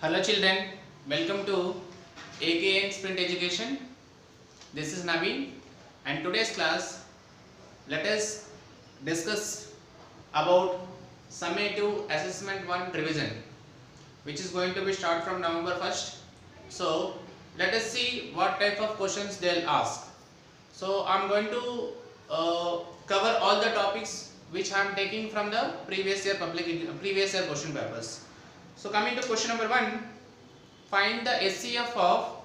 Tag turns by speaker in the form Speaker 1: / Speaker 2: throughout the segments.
Speaker 1: Hello children, welcome to AKN Sprint Education. This is Naveen and today's class let us discuss about Summative Assessment 1 revision, which is going to be start from November 1st. So let us see what type of questions they'll ask. So I am going to cover all the topics which I am taking from the previous year question papers. So coming to question number 1, find the SCF of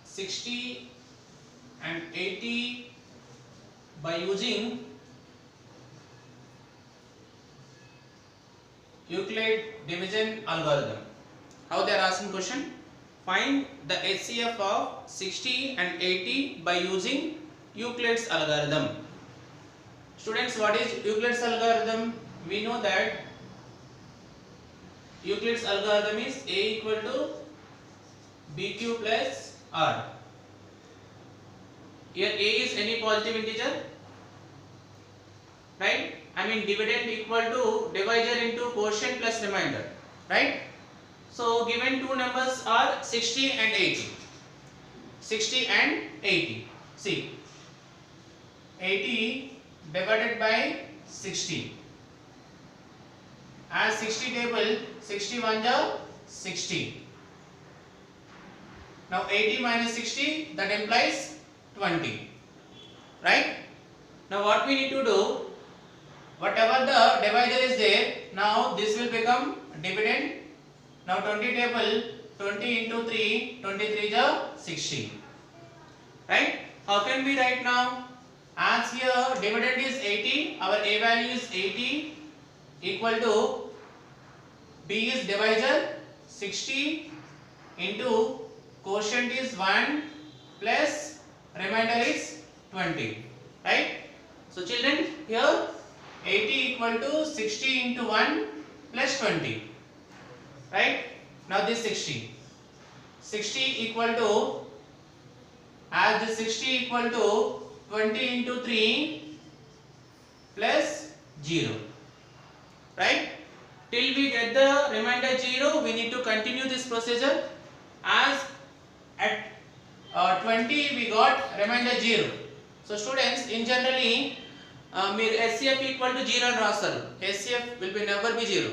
Speaker 1: 60 and 80 by using Euclid division algorithm. How they are asking question? Find the HCF of 60 and 80 by using Euclid's algorithm. Students, what is Euclid's algorithm? We know that Euclid's algorithm is A equal to BQ plus R. Here A is any positive integer, right? I mean dividend equal to divisor into quotient plus remainder, right? So given two numbers are 60 and 80. 60 and 80. See, 80 divided by 60. As 60 table, 61 is 60. Now 80 minus 60, that implies 20. Right? Now what we need to do, whatever the divisor is there, now this will become dividend. Now 20 table, 20 into 3, 23 is 60. Right? How can we write now? As here dividend is 80, our A value is 80 equal to B is divisor 60 into quotient is 1 plus remainder is 20. Right? So children, here 80 equal to 60 into 1 plus 20. Right? Now this 60. 60 equal to, as this 60 equal to 20 into 3 plus 0. Right? Till we get the remainder 0, we need to continue this procedure. As at 20 we got remainder 0. So students, in generally SCF equal to 0 రాస్తారు. SCF will be never be 0.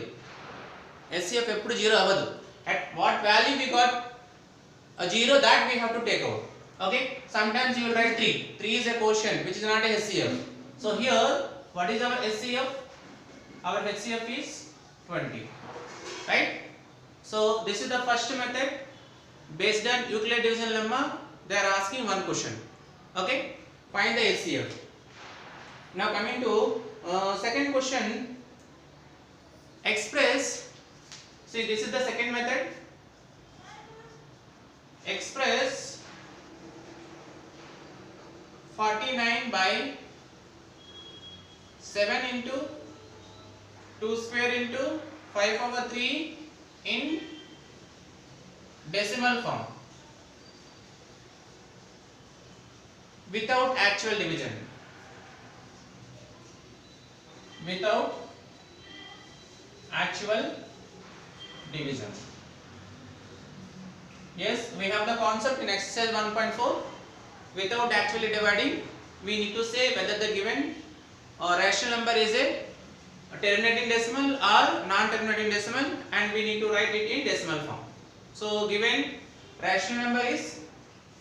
Speaker 1: SCF ఎప్పుడు 0 అవ్వదు. At what value we got a 0, that we have to take out. Okay, sometimes you will write 3. 3 is a quotient which is not a HCF. So here, what is our HCF? Our HCF is 20. Right? So this is the first method. Based on Euclid division lemma, they are asking one question. Okay? Find the HCF. Now coming to second question. Express. See, this is the second method. Express 49 by 7 into 2 square into 5 over 3 in decimal form without actual division. Without actual division. Yes, we have the concept in exercise 1.4. Without actually dividing, we need to say whether the given rational number is a terminating decimal or non-terminating decimal, and we need to write it in decimal form. So given rational number is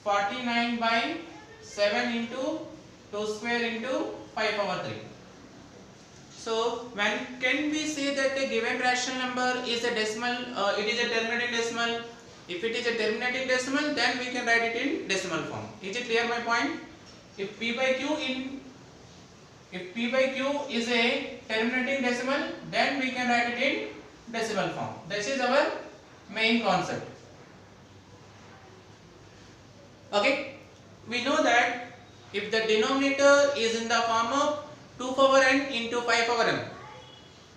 Speaker 1: 49 by 7 into 2 square into 5 over 3. So when can we say that a given rational number is a decimal, it is a terminating decimal? If it is a terminating decimal, then we can write it in decimal form. Is it clear my point? If P by Q is a terminating decimal, then we can write it in decimal form. This is our main concept. Okay? We know that if the denominator is in the form of 2 power n into 5 power m.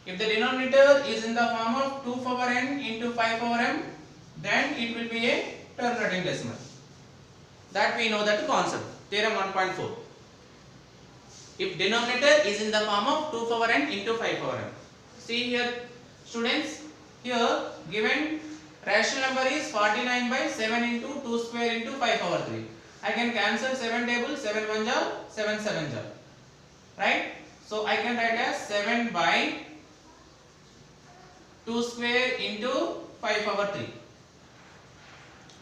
Speaker 1: If the denominator is in the form of 2 power n into 5 power m, then it will be a terminating decimal. That we know that concept. Theorem 1.4. If denominator is in the form of 2 power n into 5 power n. see here students, here given rational number is 49 by 7 into 2 square into 5 power 3. I can cancel 7 tables, 7 1 ja, 7 7 ja, right? So I can write as 7 by 2 square into 5 power 3.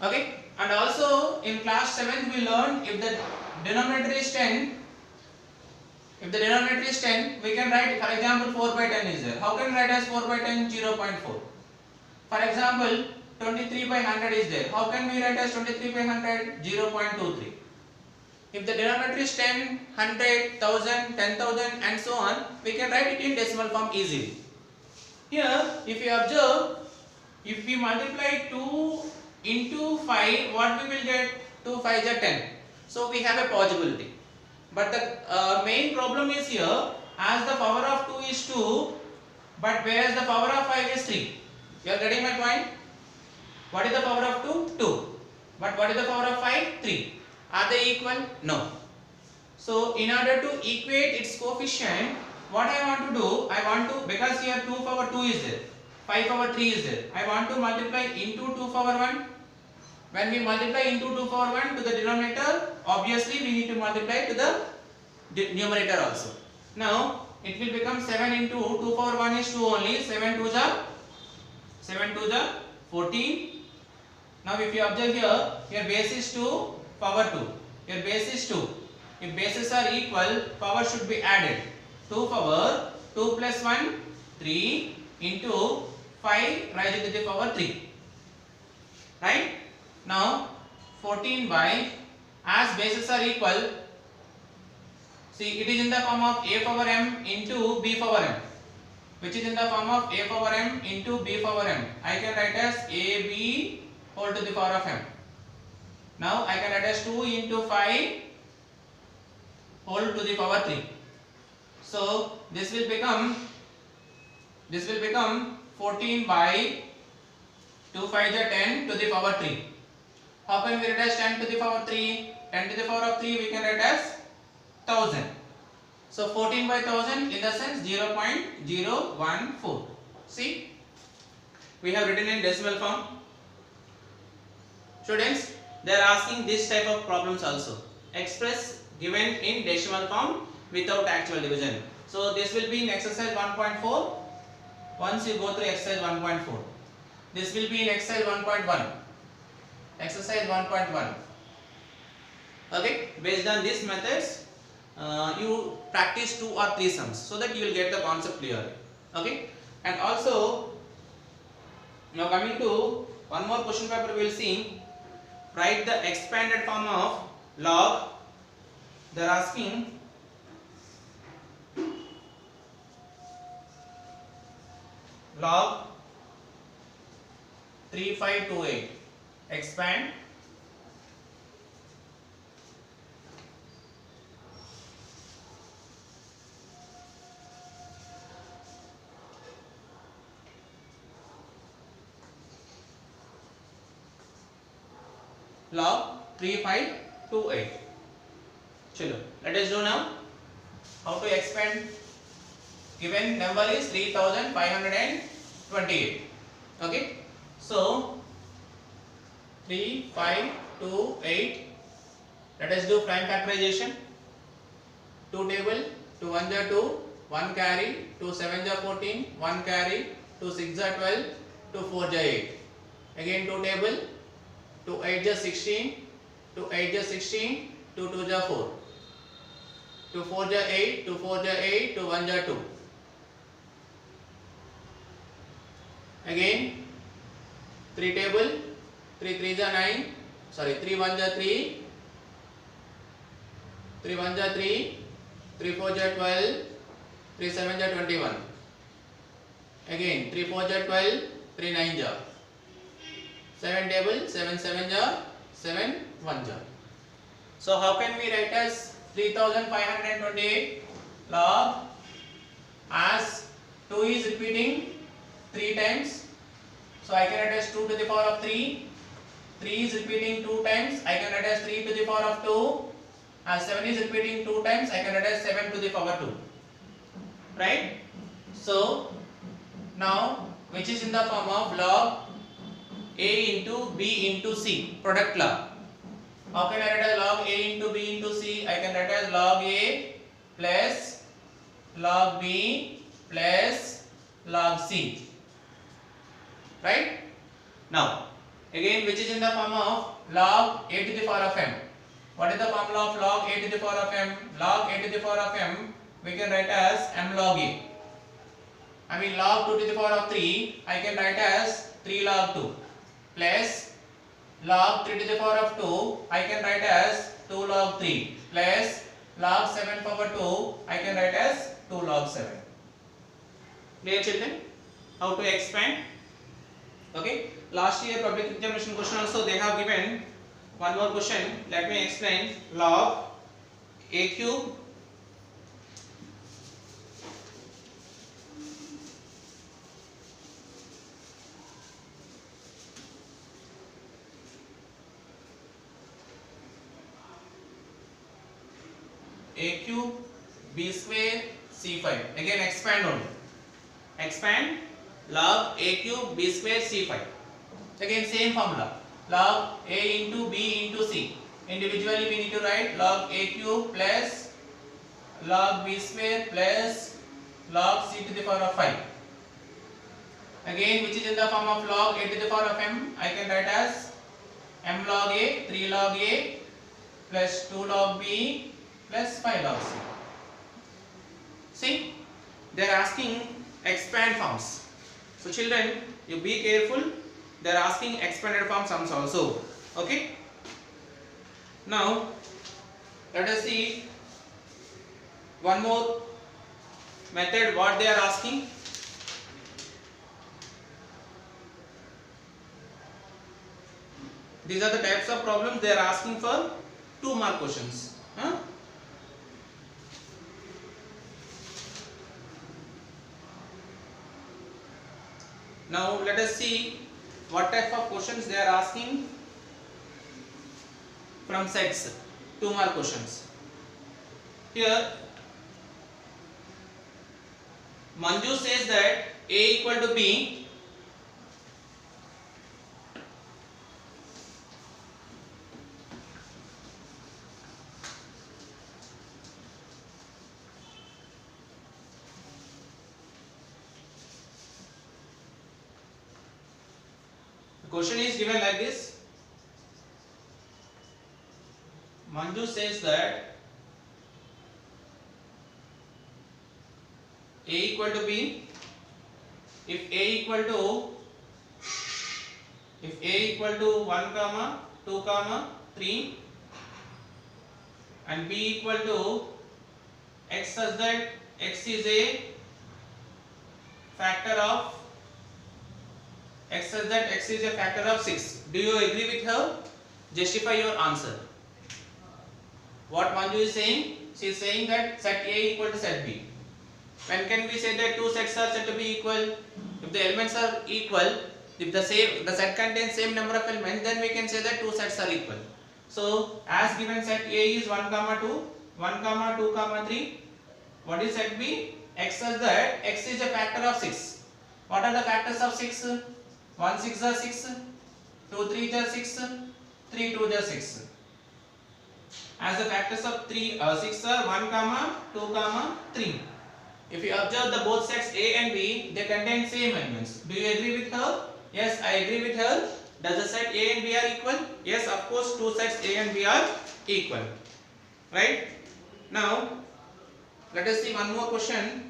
Speaker 1: Okay, and also in class 7th we learned if the denominator is 10, if the denominator is 10, we can write, for example, 4 by 10 is there. How can we write as 4 by 10? 0.4. For example, 23 by 100 is there. How can we write as 23 by 100? 0.23. If the denominator is 10, 100, 1000, 10,000 and so on, we can write it in decimal form easily. Here, if you observe, if we multiply 2 into 5, what we will get? 2 5 is 10. So we have a possibility. But the main problem is here, as the power of 2 is 2, but whereas the power of 5 is 3. You are getting my point? What is the power of 2? 2. But what is the power of 5? 3. Are they equal? No. So in order to equate its coefficient, what I want to do, I want to, because here 2 power 2 is there, 5 power 3 is there, I want to multiply into 2 power 1. When we multiply into 2 power 1 to the denominator, obviously we need to multiply to the numerator also. Now it will become 7 into 2 power 1 is 2 only, 7 2 is 14. Now if you observe here, your base is 2, power 2. Your base is 2. If bases are equal, power should be added. 2 power 2 plus 1, 3 into 5 raised to the power 3. Right? Now 14 by, as bases are equal, see it is in the form of a power m into b power m, which is in the form of a power m into b power m. I can write as ab whole to the power of m. Now I can write as 2 into 5 whole to the power 3. So this will become 14 by 2 5 is 10 to the power 3. How can we write as 10 to the power 3? 10 to the power of 3 we can write as 1000. So 14 by 1000 in the sense 0.014. See, we have written in decimal form. Students, they are asking this type of problems also. Express given in decimal form without actual division. So this will be in exercise 1.4. Once you go through exercise 1.4, this will be in exercise 1.1. Exercise 1.1. Okay, based on these methods, you practice 2 or 3 sums so that you will get the concept clearly. Okay, and also now coming to one more question paper, we will see. Write the expanded form of log. They are asking log 3528. Expand log 3528. Chalo, let us do now how to expand. Given number is 3528. Okay, so 3528. Let us do prime factorization. 2 table, 2 1 ja 2, 1 carry, 2 7 ja 14, 1 carry, 2 6 ja 12, 2 4 ja 8. Again 2 table, 2 8 ja 16, 2 8 ja 16, 2 2 ja 4, 2 4 ja 8, 2 4 ja 8, 2 1 ja 2. Again 3 table, 3 3 ja 9, sorry 3 1 ja 3, 3 1 ja 3, 3 4 ja 12, 3 7 ja 21. Again 3 4 ja 12, 3 9 ja. 7 table, 7 7 ja, 7 1 ja. So how can we write as 3528 log, as 2 is repeating 3 times, so I can write as 2 to the power of 3. 3 is repeating 2 times, I can write as 3 to the power of 2. As 7 is repeating 2 times, I can write as 7 to the power 2. Right? So now which is in the form of log A into B into C, product law. How can I write as log A into B into C? I can write as log A plus log B plus log C. Right? Now, again which is in the form of log A to the power of m. What is the formula of log A to the power of m? Log A to the power of m we can write as m log A. I mean log 2 to the power of 3 I can write as 3 log 2 plus log 3 to the power of 2 I can write as 2 log 3 plus log 7 power 2 I can write as 2 log 7. Clear children? How to expand? Okay. Last year public examination question also they have given one more question. Let me explain. Log A cube A cube B square C5. Again expand only. Expand log A cube B square C5. Again same formula. Log A into B into C. Individually we need to write log A cube plus log B square plus log C to the power of 5. Again which is in the form of log A to the power of m, I can write as m log A, 3 log A plus 2 log B plus 5 log C. See, they are asking expand forms. So children, you be careful. They are asking expanded form sums also. Okay. Now, let us see one more method what they are asking. These are the types of problems they are asking for 2 mark questions. Now let us see what type of questions they are asking from sets, 2 mark questions. Here Manju says that A equal to B. Question is given like this. Manju says that A equal to B. If A equal to 1 comma 2 comma 3 and B equal to x such that x is a factor of x such that x is a factor of 6. Do you agree with her? Justify your answer. What Manju is saying? She is saying that set A equal to set B. When can we say that 2 sets are said to be equal? If the elements are equal, if the set contains same number of elements, then we can say that 2 sets are equal. So as given set A is 1 comma 2, 1 comma 2 comma 3. What is set B? X such that x is a factor of 6. What are the factors of 6? 1 6 are 6, 2 3 are 6, 3 2 are 6. As the factors of 6 are 1 comma 2 comma 3. If you observe the both sets A and B, they contain same elements. Do you agree with her? Yes, I agree with her. Does the set A and B are equal? Yes, of course, 2 sets A and B are equal. Right? Now, let us see one more question.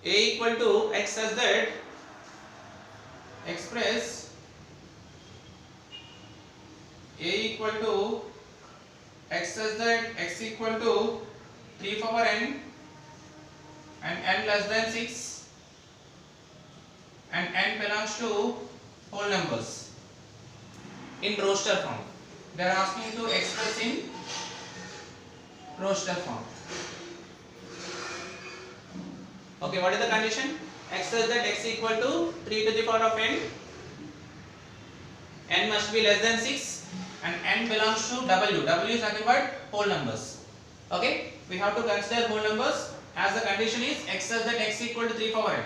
Speaker 1: A equal to x such that express A equal to x such that x equal to 3 power n and n less than 6 and n belongs to whole numbers in roster form. They are asking to express in roster form. Okay, what is the condition? X such that x equal to 3 to the power of n, n must be less than 6 and n belongs to W. W is nothing but whole numbers. Okay, we have to consider whole numbers as the condition is x such that x equal to 3 power n.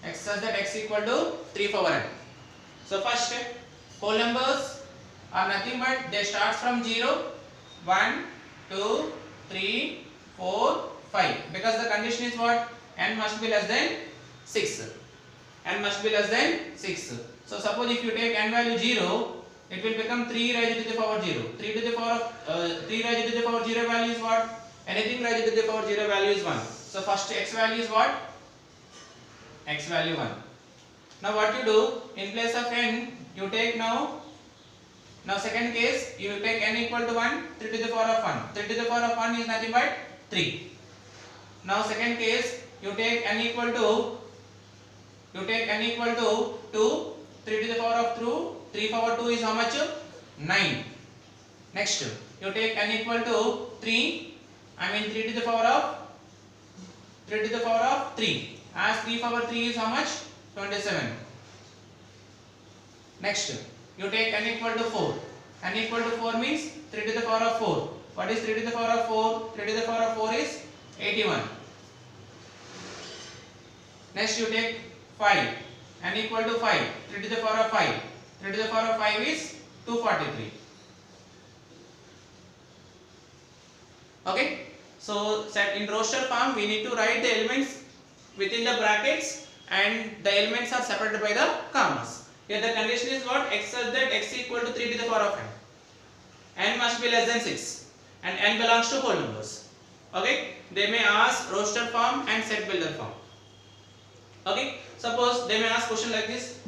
Speaker 1: X such that x equal to 3 power n. So first, whole numbers are nothing but they start from 0, 1, 2, 3, 4, 5. Because the condition is what? N must be less than 6. N must be less than 6. So suppose if you take n value 0, it will become 3 raised to the power 0. 3 to the power of 3 raised to the power 0 value is what? Anything raised to the power 0 value is 1. So first x value is what? X value 1. Now what you do, in place of n, you take now second case, you take n equal to 1, 3 to the power of 1. 3 to the power of 1 is nothing but 3. Now second case, you take n equal to 2, 3 to the power of 2, 3 power 2 is how much? 9. Next, you take n equal to 3, 3 to the power of 3. As 3 power 3 is how much? 27. Next, you take n equal to 4. N equal to 4 means 3 to the power of 4. What is 3 to the power of 4? 3 to the power of 4 is 81. Next, you take 5. N equal to 5. 3 to the power of 5. 3 to the power of 5 is 243. Okay. So set in roster form, we need to write the elements within the brackets and the elements are separated by the commas. Here the condition is what? X such that x equal to 3 to the power of n. N must be less than 6 and n belongs to whole numbers. Okay. They may ask roster form and set builder form. Okay. Suppose they may ask question like this.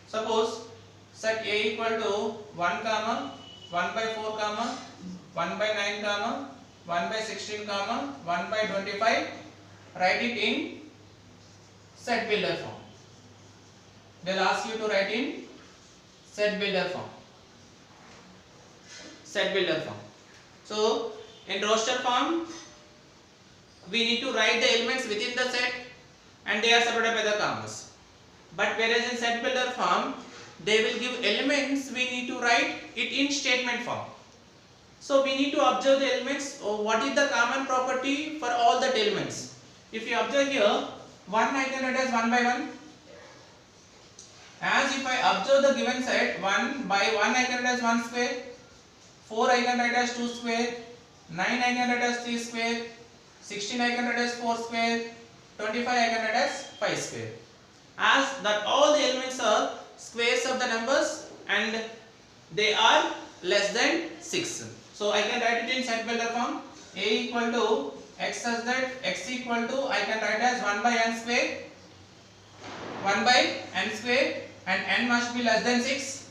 Speaker 1: Suppose set a equal to 1 comma 1 by 4 comma 1 by 9 comma 1 by 16 comma 1 by 25. Write it in set builder form. They will ask you to write in set builder form. Set builder form. So in roster form, we need to write the elements within the set and they are separated by the commas. But whereas in set builder form, they will give elements, we need to write it in statement form. So we need to observe the elements. What is the common property for all the elements? If you observe here, 1 I can write as 1 by 1. As if I observe the given set, 1 by 1 I can write as 1 square, 4 I can write as 2 square, 9 I can write as 3 square, 16 I can write as 4 square, 25 I can write as 5 square. As that all the elements are squares of the numbers and they are less than 6. So I can write it in set builder form. A equal to x such that x equal to I can write as 1 by n square, 1 by n square and n must be less than 6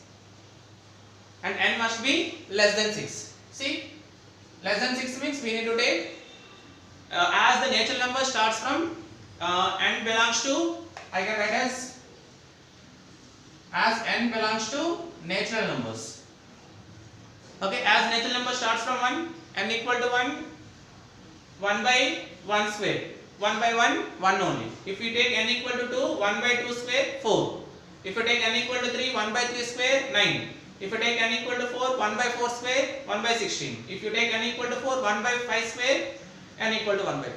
Speaker 1: and n must be less than 6. See, less than 6 means we need to take as the natural number starts from n belongs to, I can write as n belongs to natural numbers. Okay, as natural number starts from 1, n equal to 1, 1 by 1 square, 1 by 1, 1 only. If you take n equal to 2, 1 by 2 square, 4. If you take n equal to 3, 1 by 3 square, 9. If you take n equal to 4, 1 by 4 square, 1 by 16. If you take n equal to 4, 1 by 5 square, n equal to 1 by 2.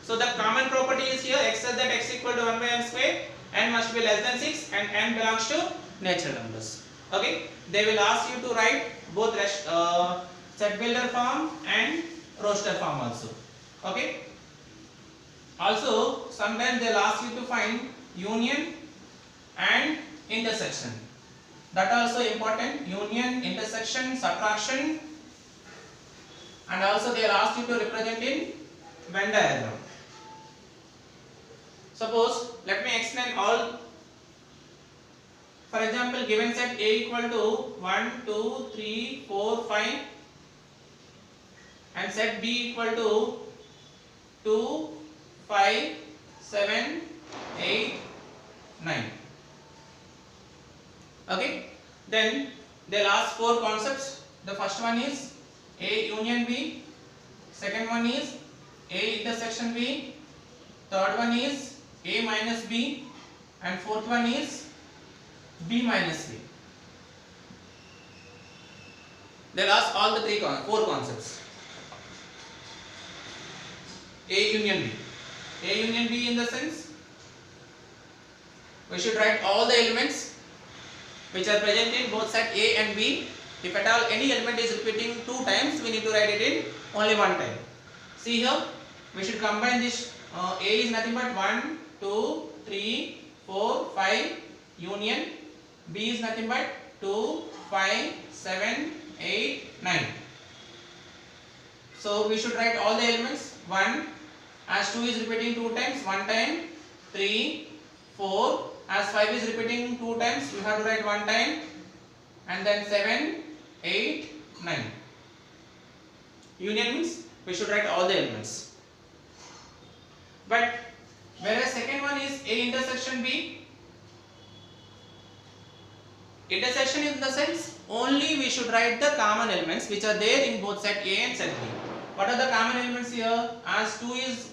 Speaker 1: So the common property is here, x such that x equal to 1 by n square, n must be less than 6 and n belongs to natural numbers. Okay, they will ask you to write both set builder form and roster form also. Okay. Also, sometimes they will ask you to find union and intersection. That also important. Union, intersection, subtraction, and also they will ask you to represent in Venn diagram. Suppose, let me explain all. For example, given set A equal to 1, 2, 3, 4, 5 and set B equal to 2, 5, 7, 8, 9. Okay. Then they will ask 4 concepts. The first one is A union B. Second one is A intersection B. third one is A minus B, and fourth one is B minus C. They'll ask all the four concepts. A union B. A union B in the sense, we should write all the elements which are present in both set A and B. If at all any element is repeating two times, we need to write it in only one time. See here, we should combine this. A is nothing but 1, 2, 3, 4, 5 union. B is nothing but 2, 5, 7, 8, 9. So we should write all the elements. 1, as 2 is repeating 2 times, 1 time. 3, 4, as 5 is repeating 2 times, we have to write 1 time. And then 7, 8, 9. Union means we should write all the elements. But whereas second one is A intersection B, intersection in the sense only we should write the common elements which are there in both set A and set B. What are the common elements here? As 2 is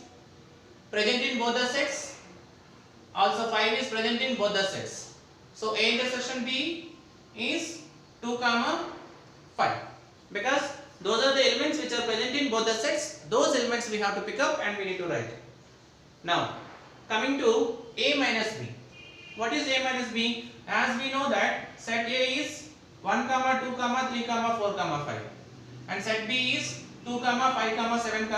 Speaker 1: present in both the sets, also 5 is present in both the sets. So A intersection B is 2, 5, because those are the elements which are present in both the sets. Those elements we have to pick up and we need to write. Now coming to A minus B. What is A minus B? As we know that set A is 1, 2, 3, 4, 5, and set B is 2, 5, 7,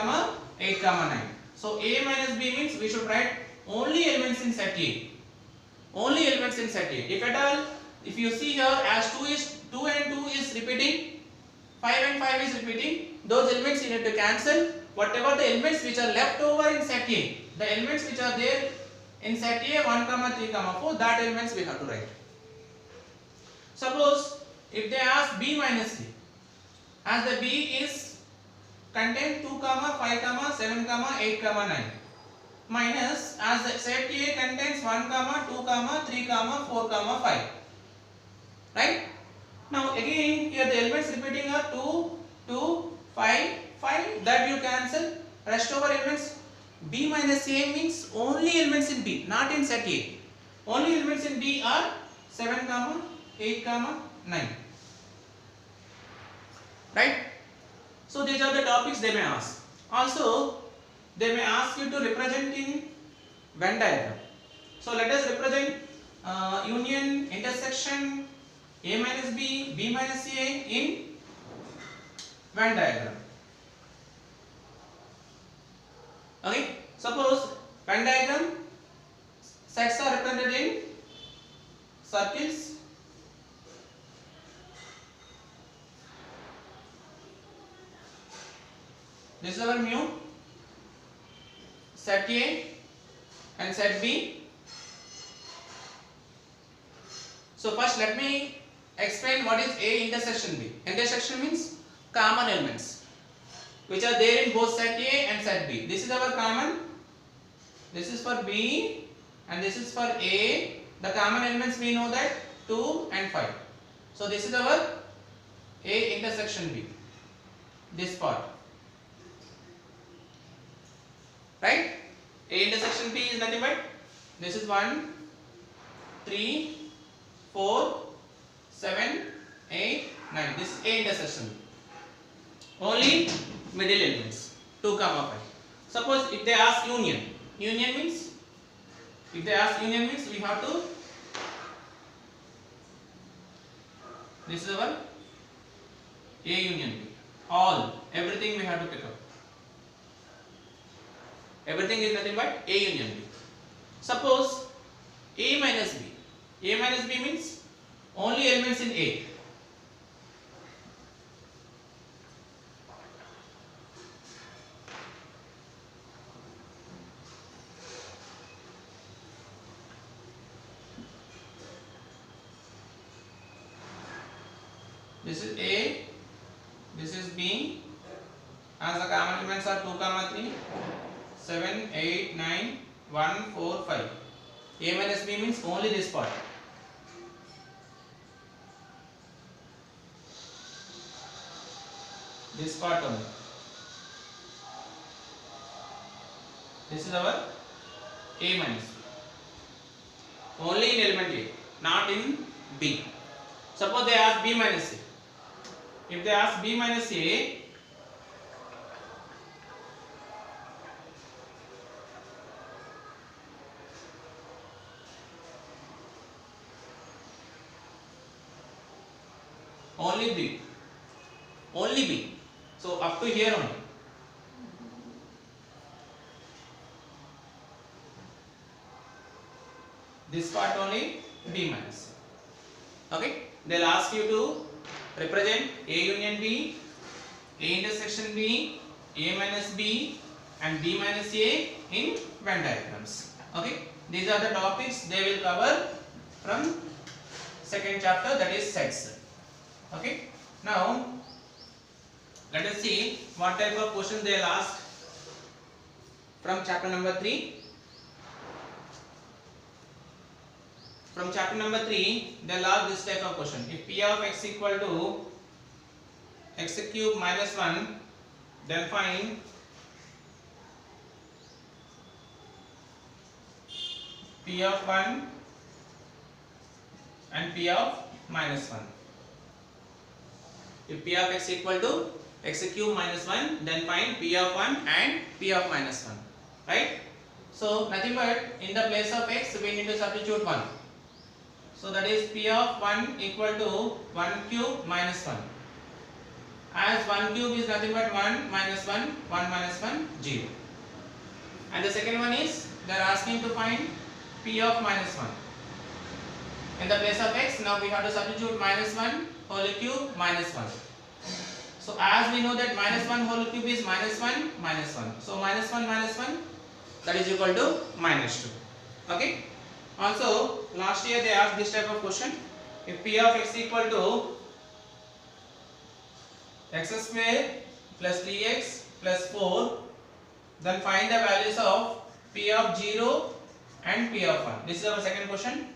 Speaker 1: 8, 9. So A minus B means we should write only elements in set A. Only elements in set A. If at all, if you see here, as 2 and 2 is repeating, 5 and 5 is repeating, those elements you need to cancel. Whatever the elements which are left over in set A, the elements which are there in set A 1, 3, 4, that elements we have to write. Suppose if they ask B minus C, as the B is contain 2, 5, 7, 8, 9, minus as the set A contains 1, 2, 3, 4, 5. Right? Now again here the elements repeating are 2, 2, 5, 5, that you cancel. Rest over elements B minus A means only elements in B, not in set A. Only elements in B are 7, 8, 9. Right? So these are the topics they may ask. Also they may ask you to represent in Venn diagram. So let us represent union, intersection, A minus B, B minus A in Venn diagram. Okay, suppose Venn diagram sets are represented in circles. This is our mu, set A and set B. So first let me explain what is A intersection B. Intersection means common elements which are there in both set A and set B. This is our common, this is for B and this is for A. The common elements we know that 2 and 5. So this is our A intersection B, this part. Right? A intersection B is nothing but this is 1, 3, 4, 7, 8, 9. This is A intersection. Only middle elements 2, 5. Suppose if they ask union, union means if they ask union means we have to, this is our A union B. All, everything we have to pick up. Everything is nothing but A union B. Suppose A minus B. A minus B means only elements in A. This is A, this is B, as the common elements are 2, 3, 7, 8, 9, 1, 4, 5. A minus B means only this part. This part only. This is our A minus B. Only in element A, not in B. Suppose they ask B minus A. If they ask B minus A, only B. Only B. So up to here only. This part only B minus A. Okay. They'll ask you to represent A union B, A intersection B, A minus B and B minus A in Venn diagrams. Okay. These are the topics they will cover from second chapter, that is sets. Okay. Now let us see what type of questions they will ask from chapter number 3. From chapter number 3, they will ask this type of question. If P of x equal to x cube minus 1, then find P of 1 and P of minus 1. If P of x equal to x cube minus 1, then find P of 1 and P of minus 1. Right? So nothing but in the place of x we need to substitute 1. So that is P of 1 equal to 1 cube minus 1. As 1 cube is nothing but 1 minus 1, 1 minus 1, 0. And the second one is they are asking to find P of minus 1. In the place of x, now we have to substitute minus 1 whole cube minus 1. So as we know that minus 1 whole cube is minus 1 minus 1. So minus 1 that is equal to minus 2. Okay. Also last year they asked this type of question. If P of x equal to x square plus 3x plus 4, then find the values of P of 0 and P of 1. This is our second question.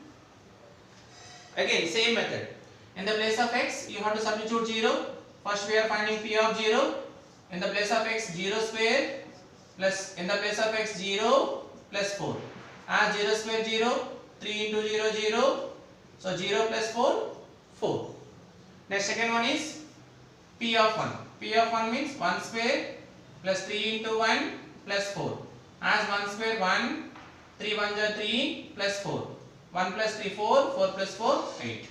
Speaker 1: Again same method. In the place of x you have to substitute 0. First we are finding P of 0. In the place of x 0 square plus in the place of x 0 plus 4. As 0 square 0, 3 into 0 0. So 0 plus 4, 4. Next second one is P of 1. P of 1 means 1 square plus 3 into 1 plus 4. As 1 square 1, 3 1 are 3 plus 4. 1 plus 3 4, 4 plus 4 8.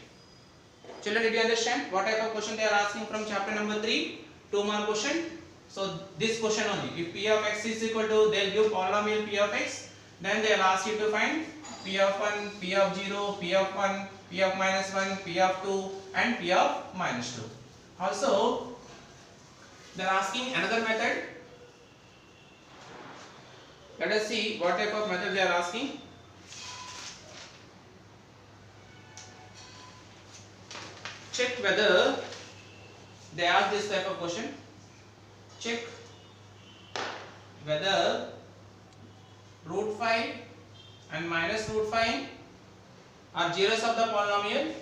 Speaker 1: Children, did you understand what type of question they are asking from chapter number 3? 2 mark question. So this question only. If P of x is equal to, they will give polynomial P of x. Then they will ask you to find P of 1, P of 0, P of 1, P of minus 1, P of 2 and P of minus 2. Also they are asking another method. Let us see what type of method they are asking. Check whether they ask this type of question. Check whether root 5 and minus root 5 are zeros of the polynomial.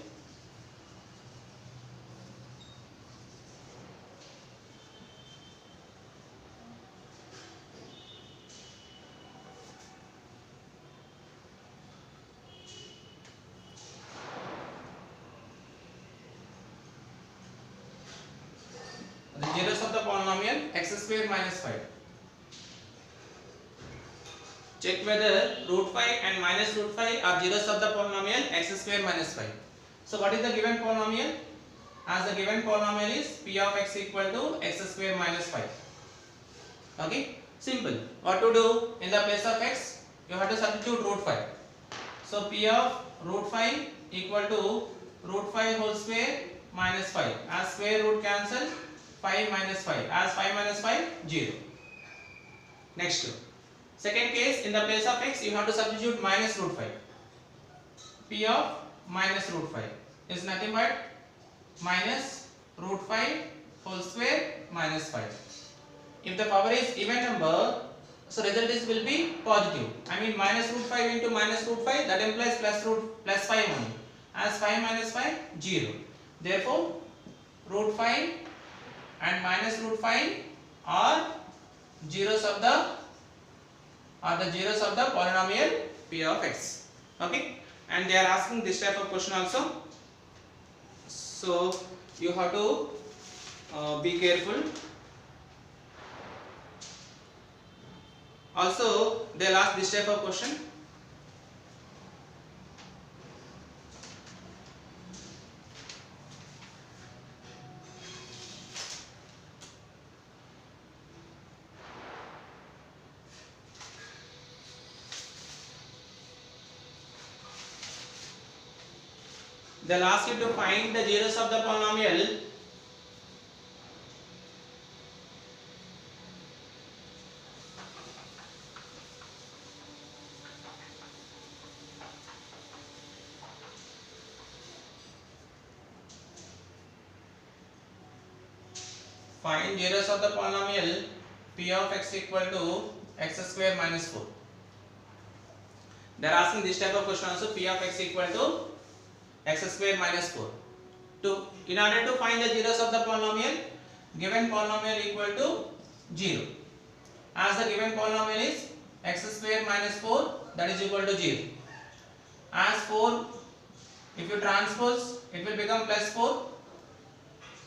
Speaker 1: The zeros of the polynomial x square minus 5. Check whether root 5 and minus root 5 are zeros of the polynomial x square minus 5. So what is the given polynomial? As the given polynomial is P of x equal to x square minus 5. Okay, simple. What to do? In the place of x you have to substitute root 5. So P of root 5 equal to root 5 whole square minus 5. As square root cancel, 5 minus 5. As 5 minus 5, 0. Next. Second case, in the place of x you have to substitute minus root 5. P of minus root 5 is nothing but minus root 5 whole square minus 5. If the power is even number, so result is will be positive. I mean minus root 5 into minus root 5, that implies plus 5 only. As 5 minus 5, 0. Therefore root 5 and minus root 5 are zeros of the are the zeros of the polynomial p of x. Okay, and they are asking this type of question also, so you have to be careful. Also they will ask this type of question. They will ask you to find the zeros of the polynomial find zeros of the polynomial p of x equal to x square minus 4. They are asking this type of question also, p of x equal to x square minus 4. In order to find the zeros of the polynomial, given polynomial equal to 0. As the given polynomial is x square minus 4, that is equal to 0. As 4, if you transpose, it will become plus 4.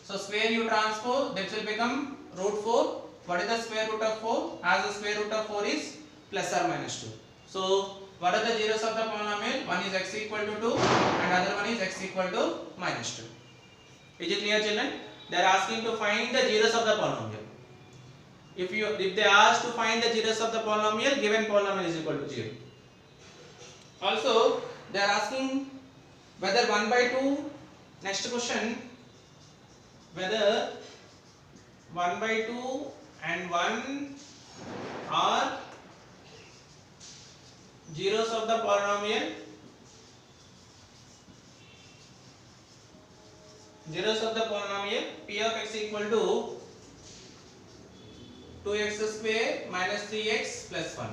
Speaker 1: So square you transpose, that will become root 4. What is the square root of 4? As the square root of 4 is plus or minus 2. So what are the zeros of the polynomial? One is x equal to 2 and other one is x equal to minus 2. Is it clear, children? They are asking to find the zeros of the polynomial. If they ask to find the zeros of the polynomial, given polynomial is equal to 0. Also they are asking whether 1 by 2, next question, whether 1 by 2 and 1 are zeros of the polynomial, p of x equal to 2x square minus 3x plus 1.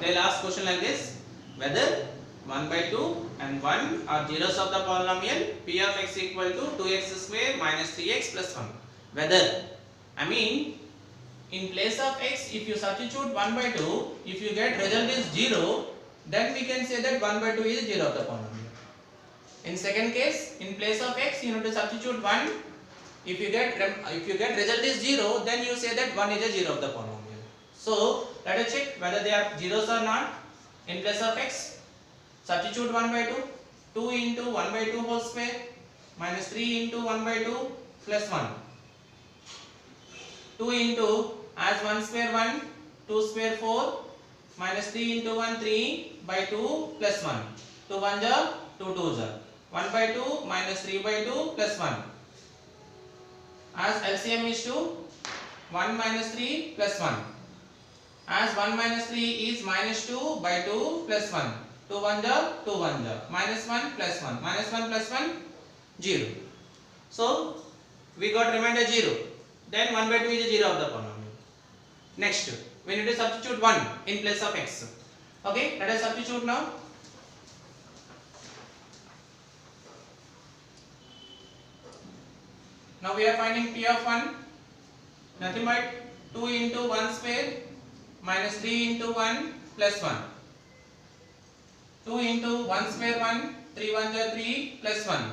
Speaker 1: They will ask question like this, whether 1 by 2 and 1 are zeros of the polynomial p of x equal to 2x square minus 3x plus 1. Whether, I mean, in place of x, if you substitute 1 by 2, if you get result is 0, then we can say that 1 by 2 is 0 of the polynomial. In second case, in place of x, you need to substitute 1. If you get result is 0, then you say that 1 is a 0 of the polynomial. So let us check whether they are zeros or not. In place of x, substitute 1 by 2, 2 into 1 by 2 whole square minus 3 into 1 by 2 plus 1. 2 into, as 1 square 1, 2 square 4 minus 3 into 1 3 by 2 plus 1. 2 1 ja, 2 2 ja. 1 by 2 minus 3 by 2 plus 1. As LCM is 2, 1 minus 3 plus 1. As 1 minus 3 is minus 2 by 2 plus 1. 2 1 ja, 2 1 ja. Minus 1 plus 1. Minus 1 plus 1, 0. So we got remainder 0. Then 1 by 2 is a 0 of the polynomial. Next, we need to substitute 1 in place of x. Okay, let us substitute now. Now we are finding p of 1, nothing but 2 into 1 square minus 3 into 1 plus 1. 2 into 1 square 1, 3 1 ja 3 plus 1.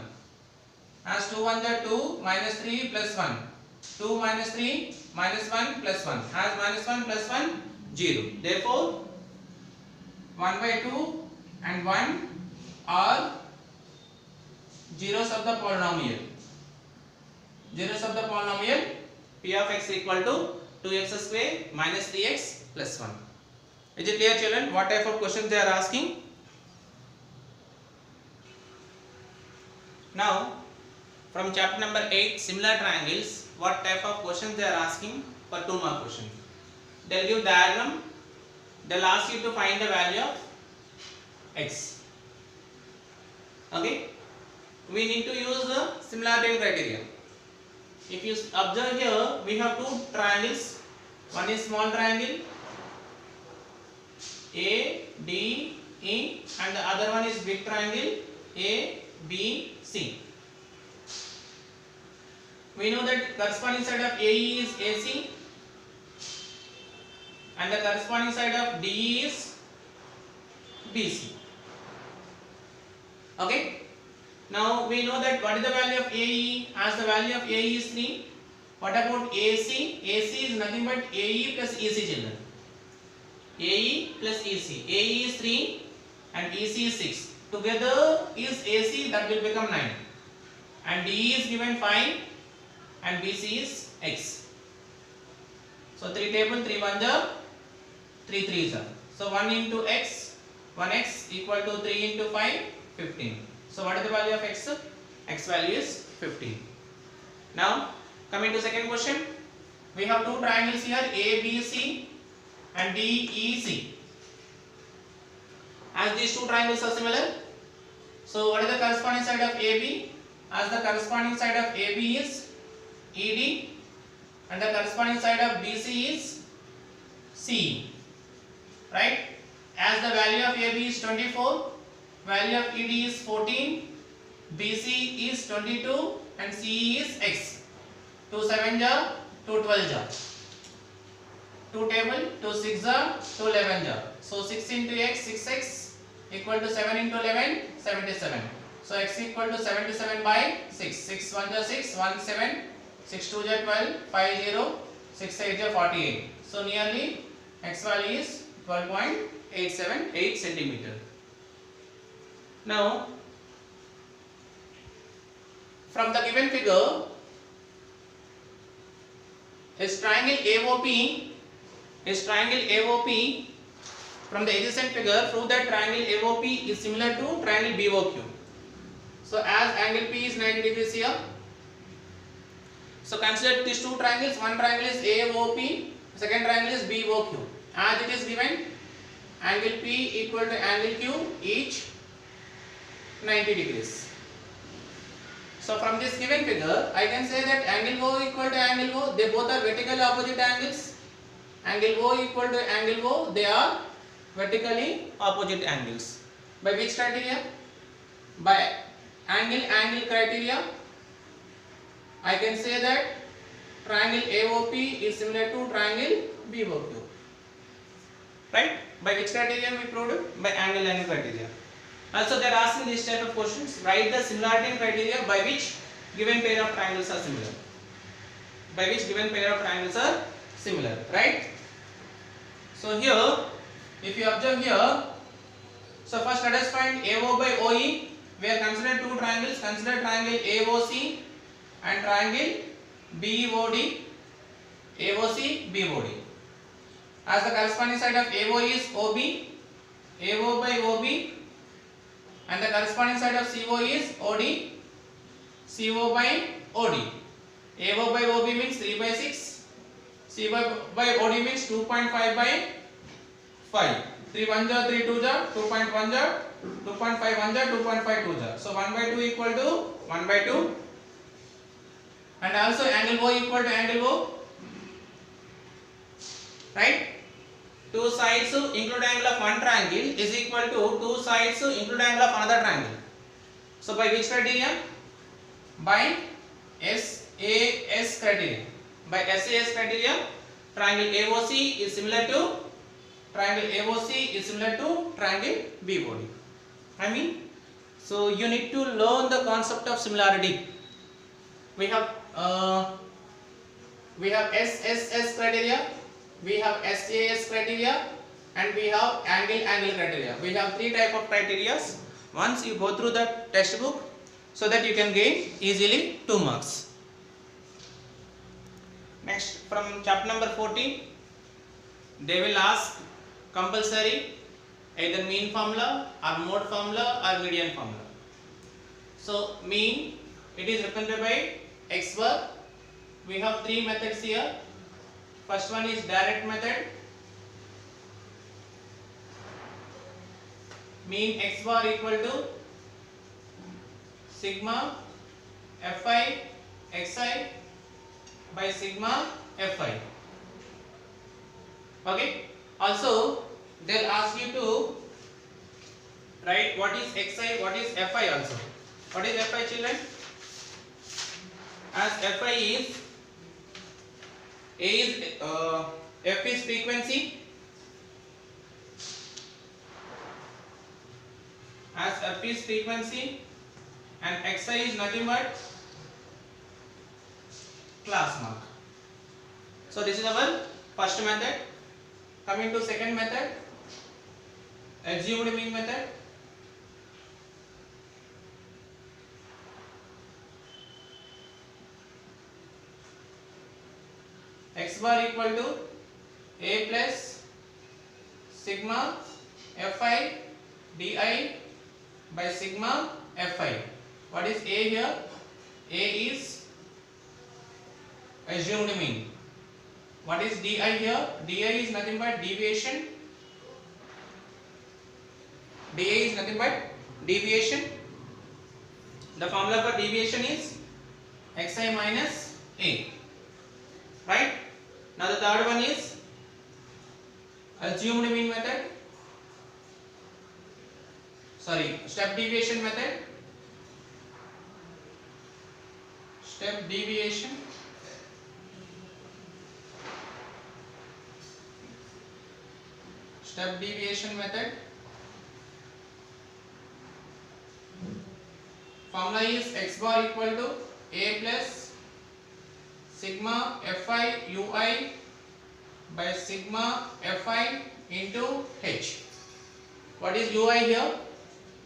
Speaker 1: As 2 1 ja 2 minus 3 plus 1. 2 minus 3 minus 1 plus 1. As minus 1 plus 1, 0. Therefore 1 by 2 and 1 are zeros of the polynomial. Zeros of the polynomial p of x equal to 2x square minus 3x plus 1. Is it clear, children? What type of questions they are asking? Now from chapter number 8, similar triangles, what type of questions they are asking for 2 mark question. They will give diagram, they will ask you to find the value of x. Okay, we need to use the similarity criteria. If you observe here, we have 2 triangles. One is small triangle A, D, E, and the other one is big triangle A, B, C. We know that corresponding side of AE is AC and the corresponding side of DE is BC. Okay. Now we know that what is the value of AE, as the value of AE is 3. What about AC? AC is nothing but AE plus EC, children. AE plus EC. AE is 3 and EC is 6. Together is AC, that will become 9. And DE is given 5 and BC is X. So 3 table, 3 1 ja, 3 3 ja. So 1 into X, 1X equal to 3 into 5, 15. So what is the value of X? X value is 15. Now coming to second question, we have two triangles here, ABC and DEC. As these two triangles are similar, so what is the corresponding side of AB? As the corresponding side of AB is ED and the corresponding side of BC is CE, right? As the value of AB is 24, value of ED is 14, BC is 22 and CE is X. 2 7 ja, 2 12 ja. 2 table, 2 6 ja, 2 11 ja. So 6 into X, 6X equal to 7 into 11, 77. So X equal to 77 by 6. 6 1 ja 6, 1 7, 6 2 ja 12, 5 0, 6 8 ja 48. So nearly X value is 12.878 centimeter. Now from the given figure, is triangle AOP from the adjacent figure, prove that triangle AOP is similar to triangle BOQ. So as angle P is 90 degrees here, so consider these two triangles. One triangle is AOP, second triangle is BOQ. As it is given, angle P equal to angle Q, each 90 degrees. So from this given figure, I can say that angle O equal to angle O, they both are vertically opposite angles. Angle O equal to angle O, they are vertically opposite angles. By which criteria? By angle criteria, I can say that triangle AOP is similar to triangle BOQ. Right? By which criteria we proved it? By angle criteria. Also they are asking this type of questions. Write the similarity criteria by which given pair of triangles are similar. By which given pair of triangles are similar, right? So here, if you observe here, so first let us find AO by OE. We are considered two triangles. Consider triangle AOC and triangle BOD. AOC, BOD. As the corresponding side of AO is OB, AO by OB. And the corresponding side of CO is OD, CO by OD. AO by OB means 3 by 6, CO by OD means 2.5 by 5. 3 1 ja, 3 2 ja, 2.1 ja, 2.5 1 ja, 2.5 2 ja. So 1 by 2 equal to 1 by 2. And also angle O equal to angle O. Right? Two sides include angle of one triangle is equal to two sides include angle of another triangle. So by which criteria? By SAS criteria. By SAS criteria, triangle AOC is similar to triangle BOD. So you need to learn the concept of similarity. We have SSS criteria, we have SAS criteria, and we have angle criteria. We have three type of criteria. Once you go through the textbook, so that you can gain easily 2 marks. Next, from chapter number 14, they will ask compulsory either mean formula or mode formula or median formula. So mean, it is represented by x bar. We have three methods here. First one is direct method. Mean x bar equal to sigma fi xi by sigma fi. Okay. Also, they'll ask you to write what is xi, what is fi also. What is fi, children? As fi is f is frequency as f is frequency and xi is nothing but class mark. So this is our first method. Coming to second method, assumed mean method. X bar equal to a plus sigma fi di by sigma fi. What is a here? A is assumed mean. What is di here? Di is nothing but deviation. Di is nothing but deviation. The formula for deviation is xi minus a. Right? Now the third one is assumed mean method. Sorry, step deviation method. Step deviation. Step deviation method. Formula is x bar equal to a plus sigma fi ui by sigma fi into h. What is ui here?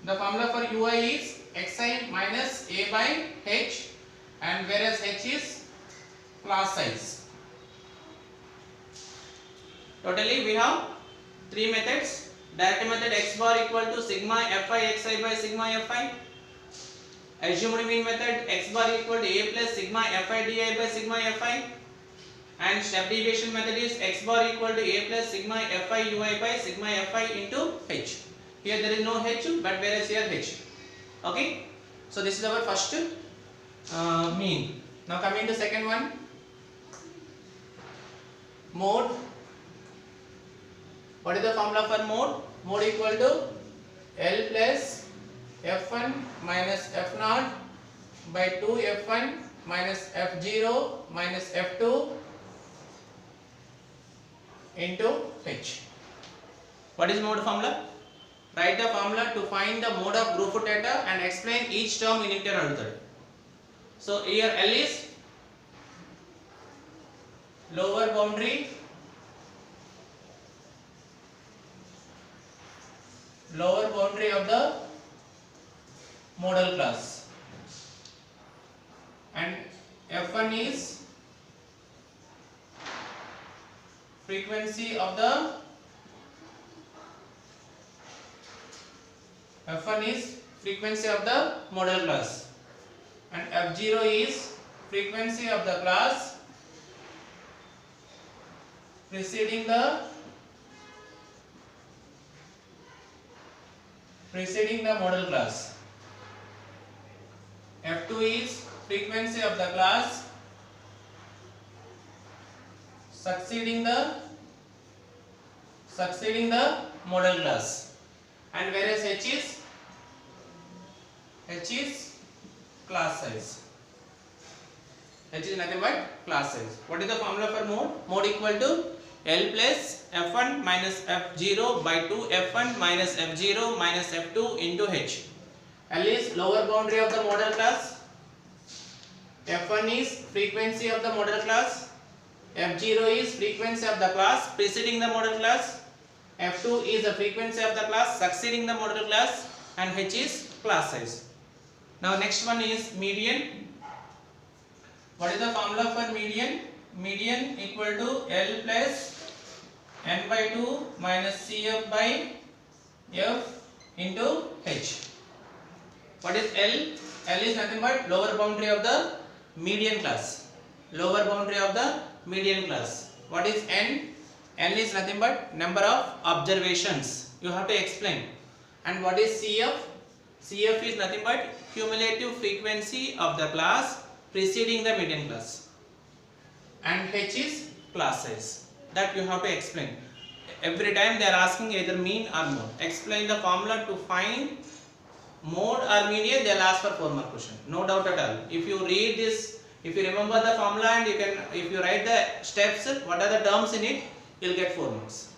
Speaker 1: The formula for ui is xi minus a by h, and whereas h is class size. Totally we have three methods. Direct method x bar equal to sigma fi xi by sigma fi. Assumed mean method x bar equal to a plus sigma fi di by sigma fi. And step deviation method is x bar equal to a plus sigma fi ui by sigma fi into h. Here there is no h, but whereas here h. Okay. So this is our first mean. Now coming to second one, mode. What is the formula for mode? Mode equal to L plus f1 minus f0 by 2 f1 minus f0 minus f2 into h. What is mode formula? Write the formula to find the mode of group data and explain each term in interval. So here L is lower boundary of the modal class, and f1 is frequency of the modal class, and f0 is frequency of the class preceding the modal class. f2 is frequency of the class succeeding the modal class, and whereas h is class size. H is nothing but class size. What is the formula for mode? Mode equal to L plus f1 minus f0 by 2 f1 minus f0 minus f2 into h. L is lower boundary of the modal class, f1 is frequency of the modal class, f0 is frequency of the class preceding the modal class, f2 is the frequency of the class succeeding the modal class, and h is class size. Now next one is median. What is the formula for median? Median equal to L plus n by 2 minus cf by f into h. What is L? L is nothing but lower boundary of the median class. What is n? N is nothing but number of observations. You have to explain. And what is cf? Cf is nothing but cumulative frequency of the class preceding the median class. And h is class size. That you have to explain. Every time they are asking either mean or mode. Explain the formula to find mode or median. They will ask for 4 mark question. No doubt at all. If you read this, if you remember the formula and if you write the steps, what are the terms in it, you will get 4 marks.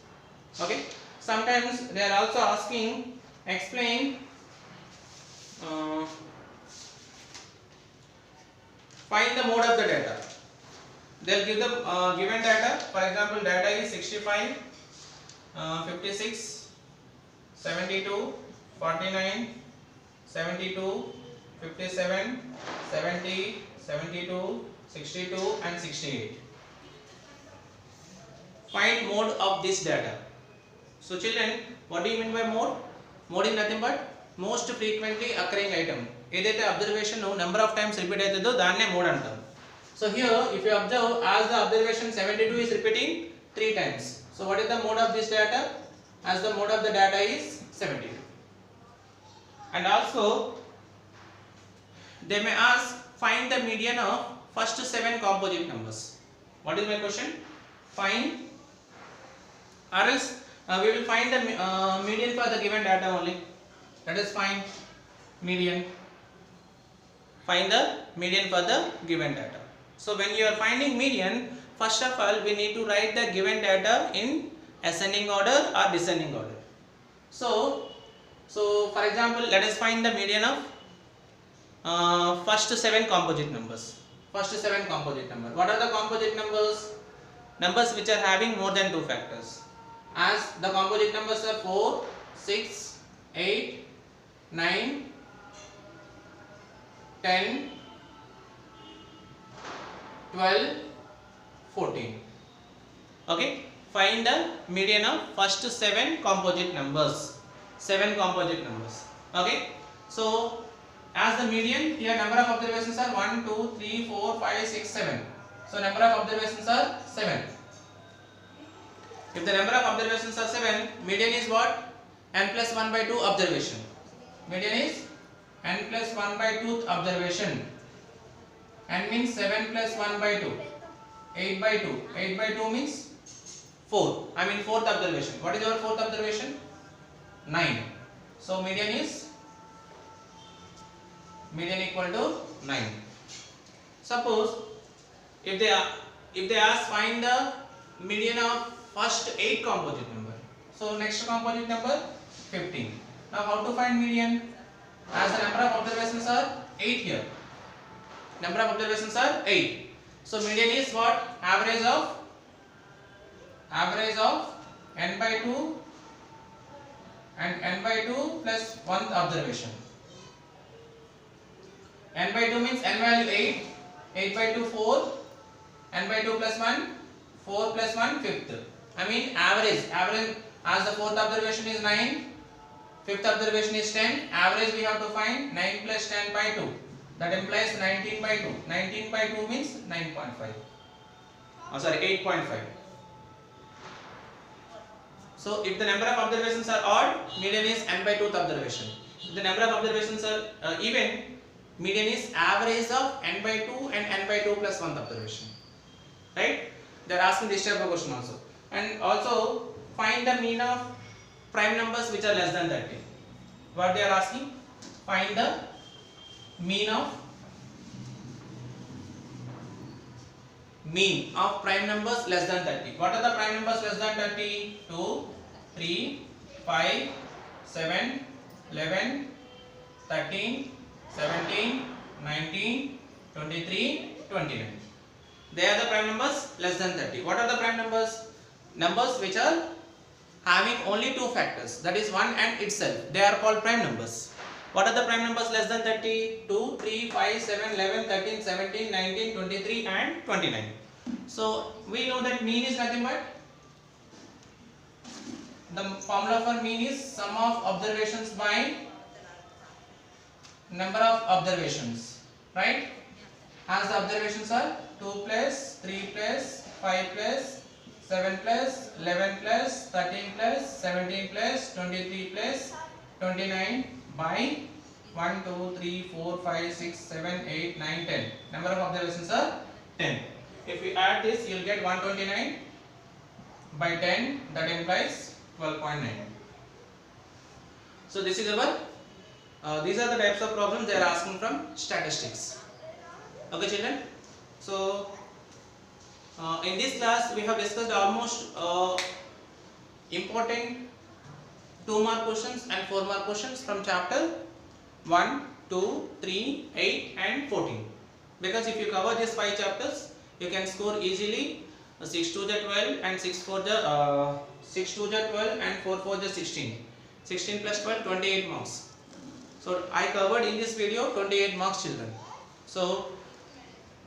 Speaker 1: Okay. Sometimes they are also asking explain uh, find the mode of the data. They'll give the given data. For example, data is 65, 56, 72, 49, 72, 57, 70, 72, 62 and 68. Find mode of this data. So children, what do you mean by mode? Mode is nothing but most frequently occurring item. ఏదైతే observation number of times repeat అవుతుందో దాన్నే mode అంటాం. So here if you observe, as the observation 72 is repeating 3 times. So what is the mode of this data? As the mode of the data is 72. And also they may ask, find the median of first 7 composite numbers. What is my question? Find, or else we will find the median for the given data only. Let us find median. Find the median for the given data. So when you are finding median, first of all we need to write the given data in ascending order or descending order. So for example, let us find the median of first 7 composite numbers. First 7 composite numbers. What are the composite numbers? Numbers which are having more than 2 factors. As the composite numbers are 4, 6, 8, 9, 10, 12, 14. Okay, find the median of first 7 composite numbers. 7 composite numbers. Okay, so as the median, here number of observations are 1, 2, 3, 4, 5, 6, 7. So number of observations are 7. If the number of observations are 7, median is what? N plus 1 by 2 observation. Median is n plus 1 by 2 observation. N means 7 plus 1 by 2. 8 by 2. 8 by 2 means 4. I mean 4th observation. What is our 4th observation? 9. So median is equal to 9. Suppose if they ask find the median of first 8 composite number. So next composite number 15. Now how to find median? As the number of observations are 8 here. Number of observations are 8. So median is what? Average of n by 2 and n by 2 plus 1th observation. N by 2 means n value 8, 8 by 2 4, n by 2 plus 1, 4 plus 1 5th. I mean average as the 4th observation is 9, 5th observation is 10, average we have to find 9 plus 10 by 2. That implies 19 by 2. 19 by 2 means 9.5. Oh, sorry, 8.5. So if the number of observations are odd, median is n by 2th observation. If the number of observations are even, median is average of n by 2 and n by 2 plus 1th observation. Right? They are asking this type of question also. And also find the mean of prime numbers which are less than 30. What they are asking? Find the mean of prime numbers less than 30. What are the prime numbers less than 30? 2, 3, 5, 7, 11, 13, 17, 19, 23, 29. They are the prime numbers less than 30. What are the prime numbers? Numbers which are having only 2 factors, that is 1 and itself. They are called prime numbers. What are the prime numbers less than 30? 2, 3, 5, 7, 11, 13, 17, 19, 23 and 29. So we know that mean is nothing but, the formula for mean is sum of observations by number of observations, right? As the observations are 2 plus, 3 plus, 5 plus, 7 plus, 11 plus, 13 plus, 17 plus, 23 plus, 29 by 1, 2, 3, 4, 5, 6, 7, 8, 9, 10. Number of observations are 10. If we add this, you will get 129 by 10, that implies 12.9. So this is our, these are the types of problems they are asking from statistics. Okay children? So in this class we have discussed almost important 2 mark questions and 4 mark questions from chapter 1, 2, 3, 8 and 14. Because if you cover these 5 chapters, you can score easily 6 to the 12 and 6 for the 6 to the 12 and 4 for the 16. 16 plus 12, 28 marks. So I covered in this video 28 marks, children. So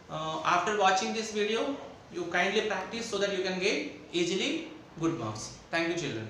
Speaker 1: after watching this video, you kindly practice so that you can get easily good marks. Thank you, children.